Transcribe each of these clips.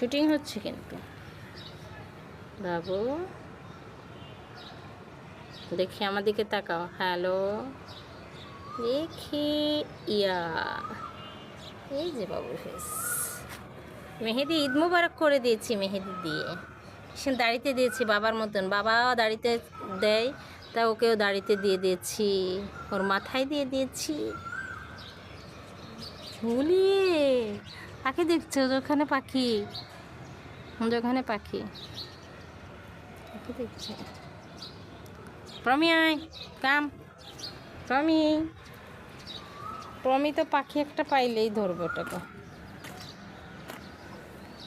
Shooting হচ্ছে কিন্তু বাবু, দেখি আমার দিকে তাকাও। হ্যালো, দেখি, ইয়া, এই যে বাবুর ফেস। মেহেদি ঈদ মুবারক করে দিয়েছি, মেহেদি দিয়ে সে দাড়িতে দিয়েছি বাবার মতন। বাবা দাড়িতে দেয়, তা ওকেও দাড়িতে দিয়ে দিয়েছি, ওর মাথায় দিয়ে দিয়েছি। ঝুলিয়ে পাখি দেখছো? ওখানে পাখি, ওখানে পাখি, পাখি দেখছে। প্রমি আয়, কাম প্রমি। প্রমি তো পাখি একটা পাইলেই ধরবে ওটাকে।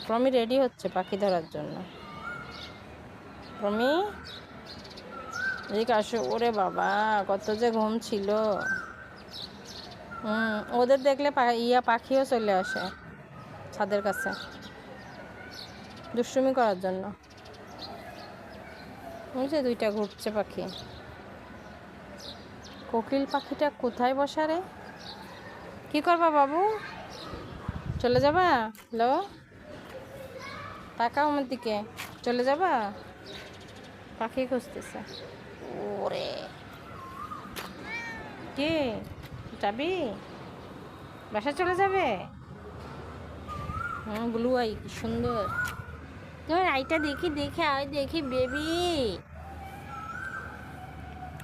প্রমি রেডি হচ্ছে পাখি ধরার জন্য। প্রমি এদিকে আসো। ওরে বাবা, কত যে ঘুম ছিল। ওদের দেখলে পাখিও চলে আসে ছাদের কাছে দুষ্টুমি করার জন্য। বুঝছে, দুইটা ঘুরছে পাখি। কোকিল পাখিটা কোথায় বসা রে? কি করবা বাবু? চলে যাবা? হ্যালো, তাকাও আমার দিকে। চলে যাবা? পাখি খুঁজতেছে। ওরে, কে যাবি? বাসা চলে যাবে? ব্লু আই, কি সুন্দর। তোমার আইটা দেখি, দেখে আয়, দেখি বেবি।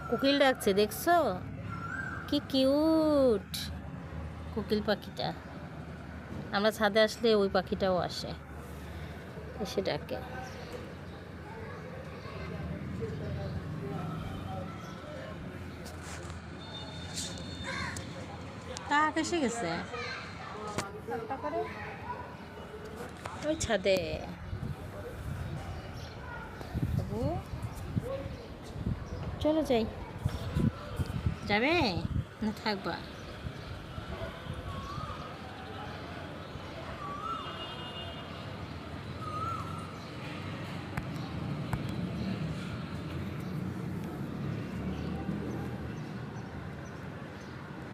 কোকিল ডাকছে, দেখছো কি কিউট কোকিল পাখিটা। আমরা ছাদে আসলে ওই পাখিটাও আসে, এসে ডাকে। কাক এসে গেছে ওই ছাদে। চলো যাই। যাবে না থাকবা?